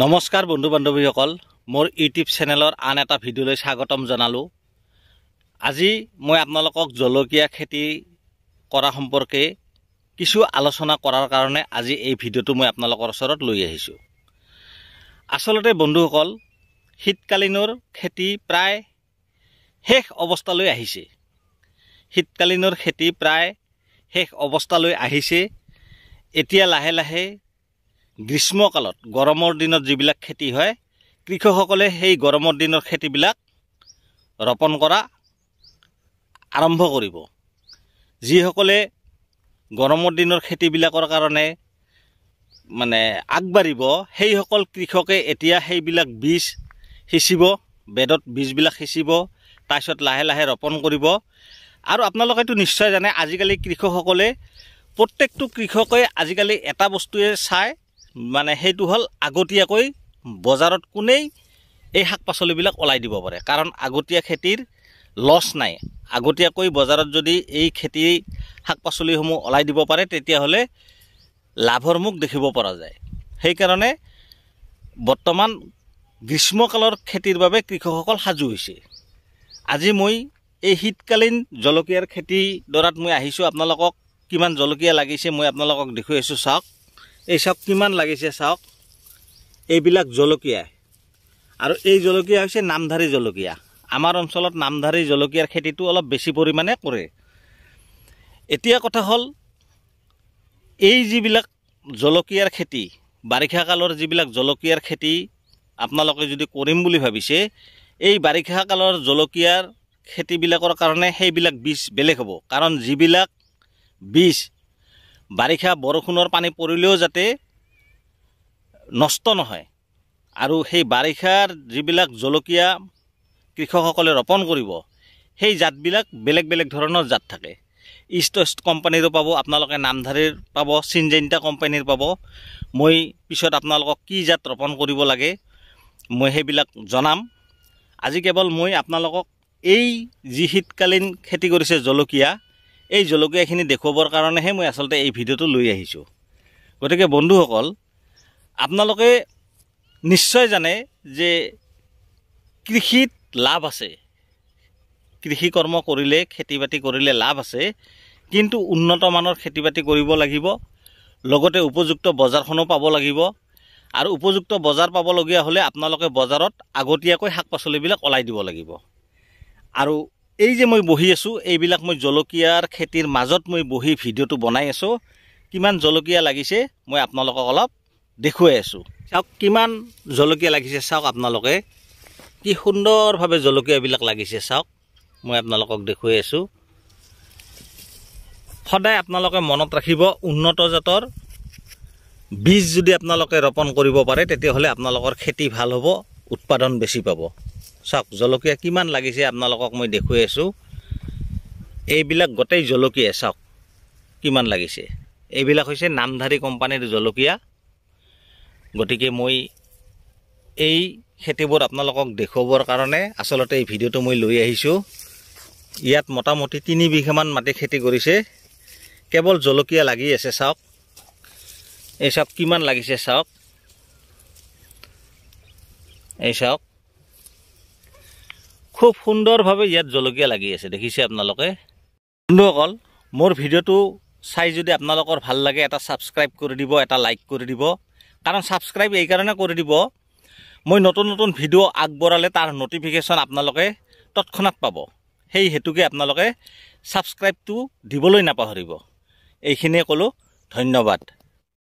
নমস্কাৰ বন্ধু বান্ধৱীসকল, মোৰ ইউটিউব চেনেলৰ আন এটা ভিডিঅ'লৈ স্বাগতম জনালোঁ। আজি মই আপোনালোকক জলকীয়া খেতি কৰা সম্পৰ্কে কিছু আলোচনা কৰাৰ কাৰণে আজি এই ভিডিঅ'টো মই আপোনালোকৰ ওচৰত লৈ আহিছোঁ। আচলতে বন্ধুসকল, শীতকালীনৰ খেতি প্ৰায় শেষ অৱস্থালৈ আহিছে। শীতকালীনৰ খেতি প্ৰায় শেষ অৱস্থালৈ আহিছে। এতিয়া লাহে লাহে গ্ৰীষ্মকালত গৰমৰ দিনত যিবিলাক খেতি হয়, কৃষকসকলে সেই গৰমৰ দিনৰ খেতিবিলাক ৰোপণ কৰা আৰম্ভ কৰিব। যিসকলে গৰমৰ দিনৰ খেতিবিলাকৰ কাৰণে আগবাঢ়িব, সেইসকল কৃষকে এতিয়া সেইবিলাক বীজ সিঁচিব, বেদত বীজবিলাক সিঁচিব, তাৰপিছত লাহে লাহে ৰোপণ কৰিব। আৰু আপোনালোকেতো নিশ্চয় জানে, আজিকালি কৃষকসকলে প্ৰত্যেকটো কৃষকে আজিকালি এটা বস্তুৱে চায়, সেইটো হ'ল আগতীয়াকৈ বজাৰত কোনেই এই শাক পাচলিবিলাক ওলাই দিব পাৰে। কাৰণ আগতীয়া খেতিৰ লছ নাই। আগতীয়াকৈ বজাৰত যদি এই খেতি শাক পাচলিসমূহ ওলাই দিব পাৰে, তেতিয়াহ'লে লাভৰ মুখ দেখিব পৰা যায়। সেইকাৰণে বৰ্তমান গ্ৰীষ্মকালৰ খেতিৰ বাবে কৃষকসকল সাজু হৈছে। আজি মই এই শীতকালীন জলকীয়াৰ খেতিডৰাত মই আহিছোঁ। আপোনালোকক কিমান জলকীয়া লাগিছে মই আপোনালোকক দেখুৱাই আছোঁ। চাওক, এই চাওক কিমান লাগিছে, চাওক এইবিলাক জলকীয়া। আৰু এই জলকীয়া হৈছে নামধাৰী জলকীয়া। আমাৰ অঞ্চলত নামধাৰী জলকীয়াৰ খেতিটো অলপ বেছি পৰিমাণে কৰে। এতিয়া কথা হ'ল, এই যিবিলাক জলকীয়াৰ খেতি, বাৰিষা কালৰ যিবিলাক জলকীয়াৰ খেতি আপোনালোকে যদি কৰিম বুলি ভাবিছে, এই বাৰিষা কালৰ জলকীয়াৰ খেতিবিলাকৰ কাৰণে সেইবিলাক বীজ বেলেগ হ'ব। কাৰণ যিবিলাক বীজ বাৰিষা বৰষুণৰ পানী পৰিলেও যাতে নষ্ট নহয়, আৰু সেই বাৰিষাৰ যিবিলাক জলকীয়া কৃষকসকলে ৰোপণ কৰিব, সেই জাতবিলাক বেলেগ বেলেগ ধৰণৰ জাত থাকে। ইষ্ট ৱেষ্ট কোম্পানীৰো পাব, আপোনালোকে নামধাৰীৰ পাব, চিনজেণ্টা কোম্পানীৰ পাব। মই পিছত আপোনালোকক কি জাত ৰোপণ কৰিব লাগে মই সেইবিলাক জনাম। আজি কেৱল মই আপোনালোকক এই যি শীতকালীন খেতি কৰিছে জলকীয়া, এই জলকীয়াখিনি দেখুৱাবৰ কাৰণেহে মই আচলতে এই ভিডিঅ'টো লৈ আহিছোঁ। গতিকে বন্ধুসকল, আপোনালোকে নিশ্চয় জানে যে কৃষিত লাভ আছে। কৃষি কৰ্ম কৰিলে, খেতি বাতি কৰিলে লাভ আছে, কিন্তু উন্নত মানৰ খেতি বাতি কৰিব লাগিব। লগতে উপযুক্ত বজাৰখনো পাব লাগিব। আৰু উপযুক্ত বজাৰ পাবলগীয়া হ'লে আপোনালোকে বজাৰত আগতীয়াকৈ শাক পাচলিবিলাক ওলাই দিব লাগিব। আৰু এই যে মই বহি আছোঁ, এইবিলাক মই জলকীয়াৰ খেতিৰ মাজত মই বহি ভিডিঅ'টো বনাই আছোঁ। কিমান জলকীয়া লাগিছে মই আপোনালোকক অলপ দেখুৱাই আছোঁ। চাওক কিমান জলকীয়া লাগিছে, চাওক আপোনালোকে কি সুন্দৰভাৱে জলকীয়াবিলাক লাগিছে। চাওক, মই আপোনালোকক দেখুৱাই আছোঁ। সদায় আপোনালোকে মনত ৰাখিব, উন্নত জাতৰ বীজ যদি আপোনালোকে ৰোপণ কৰিব পাৰে, তেতিয়াহ'লে আপোনালোকৰ খেতি ভাল হ'ব, উৎপাদন বেছি পাব। চাওক জলকীয়া কিমান লাগিছে আপোনালোকক মই দেখুৱাই আছোঁ। এইবিলাক গোটেই জলকীয়া, চাওক কিমান লাগিছে। এইবিলাক হৈছে নামধাৰী কোম্পানীৰ জলকীয়া। গতিকে মই এই খেতিবোৰ আপোনালোকক দেখুৱাবৰ কাৰণে আচলতে এই ভিডিঅ'টো মই লৈ আহিছোঁ। ইয়াত মোটামুটি 3 বিঘামান মাটি খেতি কৰিছে, কেৱল জলকীয়া লাগি আছে। চাওক, এই চাওক কিমান লাগিছে, চাওক এই চাওক খুব সুন্দৰভাৱে ইয়াত জলকীয়া লাগি আছে, দেখিছে আপোনালোকে। বন্ধুসকল, মোৰ ভিডিঅ'টো চাই যদি আপোনালোকৰ ভাল লাগে, এটা ছাবস্ক্ৰাইব কৰি দিব, এটা লাইক কৰি দিব। কাৰণ ছাবস্ক্ৰাইব এইকাৰণে কৰি দিব, মই নতুন নতুন ভিডিঅ' আগবঢ়ালে তাৰ নটিফিকেশ্যন আপোনালোকে তৎক্ষণাত পাব। সেই হেতুকে আপোনালোকে ছাবস্ক্ৰাইবটো দিবলৈ নাপাহৰিব। এইখিনিয়ে ক'লোঁ, ধন্যবাদ।